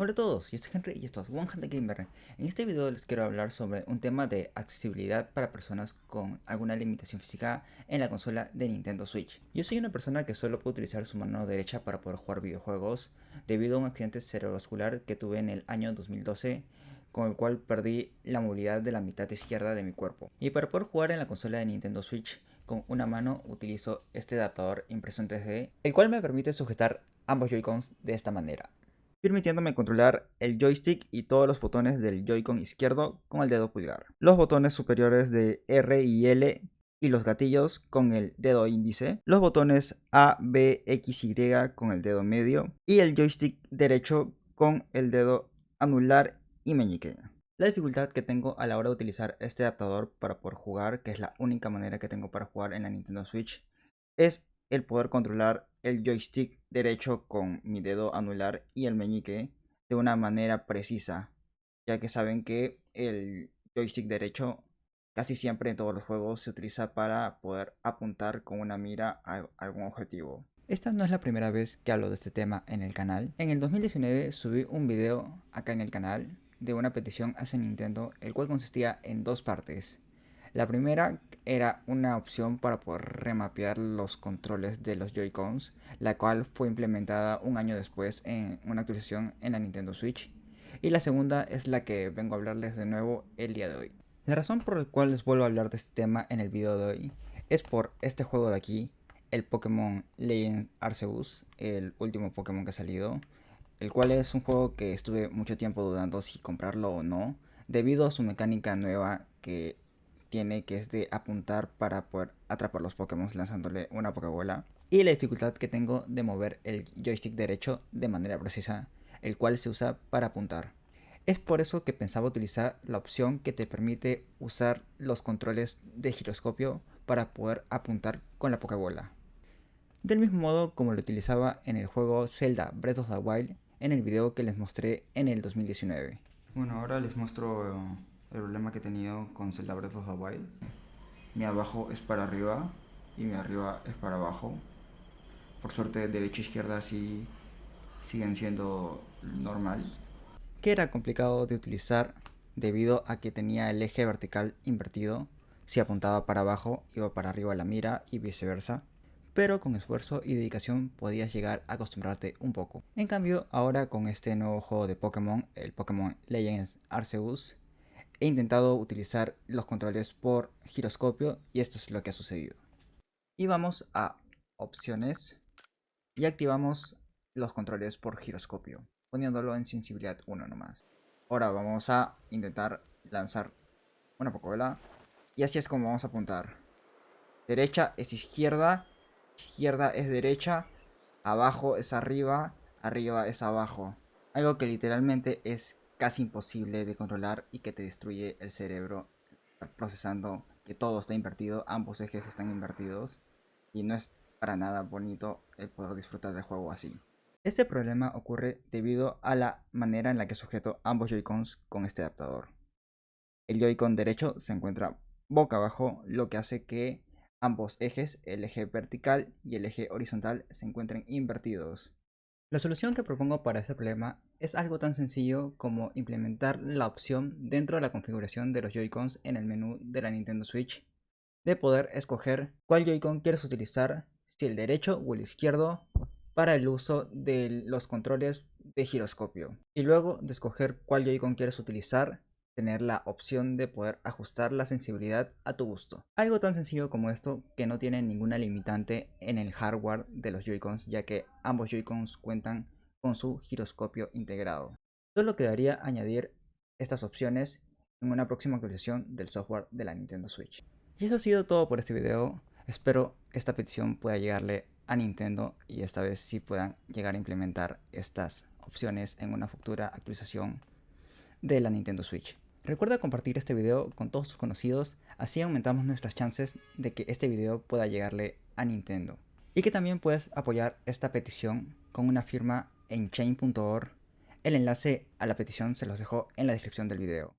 Hola a todos, yo soy Henry y esto es One Hand Gamer. En este video les quiero hablar sobre un tema de accesibilidad para personas con alguna limitación física en la consola de Nintendo Switch. Yo soy una persona que solo puede utilizar su mano derecha para poder jugar videojuegos debido a un accidente cerebrovascular que tuve en el año 2012, con el cual perdí la movilidad de la mitad izquierda de mi cuerpo. Y para poder jugar en la consola de Nintendo Switch con una mano utilizo este adaptador impreso en 3D, el cual me permite sujetar ambos Joy-Cons de esta manera, permitiéndome controlar el joystick y todos los botones del Joy-Con izquierdo con el dedo pulgar, los botones superiores de R y L y los gatillos con el dedo índice, los botones A, B, X, Y con el dedo medio y el joystick derecho con el dedo anular y meñique. La dificultad que tengo a la hora de utilizar este adaptador para poder jugar, que es la única manera que tengo para jugar en la Nintendo Switch, es el poder controlar el joystick derecho con mi dedo anular y el meñique de una manera precisa, ya que saben que el joystick derecho casi siempre en todos los juegos se utiliza para poder apuntar con una mira a algún objetivo. Esta no es la primera vez que hablo de este tema en el canal. En el 2019 subí un video acá en el canal de una petición hacia Nintendo, el cual consistía en dos partes. La primera era una opción para poder remapear los controles de los Joy-Cons, la cual fue implementada un año después en una actualización en la Nintendo Switch. Y la segunda es la que vengo a hablarles de nuevo el día de hoy. La razón por la cual les vuelvo a hablar de este tema en el video de hoy es por este juego de aquí, el Pokémon Legends Arceus, el último Pokémon que ha salido, el cual es un juego que estuve mucho tiempo dudando si comprarlo o no, debido a su mecánica nueva que tiene, que es de apuntar para poder atrapar los Pokémon lanzándole una Pokébola, y la dificultad que tengo de mover el joystick derecho de manera precisa, el cual se usa para apuntar. Es por eso que pensaba utilizar la opción que te permite usar los controles de giroscopio para poder apuntar con la Pokébola, del mismo modo como lo utilizaba en el juego Zelda Breath of the Wild en el video que les mostré en el 2019. Bueno, ahora les muestro el problema que he tenido con Zelda Breath of the Wild. Mi abajo es para arriba y mi arriba es para abajo. Por suerte, derecha e izquierda sí siguen siendo normal. Que era complicado de utilizar debido a que tenía el eje vertical invertido. Si apuntaba para abajo, iba para arriba la mira y viceversa, pero con esfuerzo y dedicación podías llegar a acostumbrarte un poco. En cambio, ahora con este nuevo juego de Pokémon, el Pokémon Legends Arceus, he intentado utilizar los controles por giroscopio y esto es lo que ha sucedido. Y vamos a opciones y activamos los controles por giroscopio, poniéndolo en sensibilidad 1 nomás. Ahora vamos a intentar lanzar una Pokébola y así es como vamos a apuntar. Derecha es izquierda, izquierda es derecha, abajo es arriba, arriba es abajo. Algo que literalmente es casi imposible de controlar y que te destruye el cerebro procesando que todo está invertido, ambos ejes están invertidos y no es para nada bonito el poder disfrutar del juego así. Este problema ocurre debido a la manera en la que sujeto ambos Joy-Cons con este adaptador. El Joy-Con derecho se encuentra boca abajo, lo que hace que ambos ejes, el eje vertical y el eje horizontal, se encuentren invertidos. La solución que propongo para este problema es algo tan sencillo como implementar la opción dentro de la configuración de los Joy-Cons en el menú de la Nintendo Switch de poder escoger cuál Joy-Con quieres utilizar, si el derecho o el izquierdo, para el uso de los controles de giroscopio. Y luego de escoger cuál Joy-Con quieres utilizar, tener la opción de poder ajustar la sensibilidad a tu gusto. Algo tan sencillo como esto que no tiene ninguna limitante en el hardware de los Joy-Cons, ya que ambos Joy-Cons cuentan con su giroscopio integrado. Solo quedaría añadir estas opciones en una próxima actualización del software de la Nintendo Switch. Y eso ha sido todo por este video. Espero esta petición pueda llegarle a Nintendo y esta vez sí puedan llegar a implementar estas opciones en una futura actualización de la Nintendo Switch. Recuerda compartir este video con todos tus conocidos, así aumentamos nuestras chances de que este video pueda llegarle a Nintendo. Y que también puedes apoyar esta petición con una firma en chain.org. El enlace a la petición se los dejo en la descripción del video.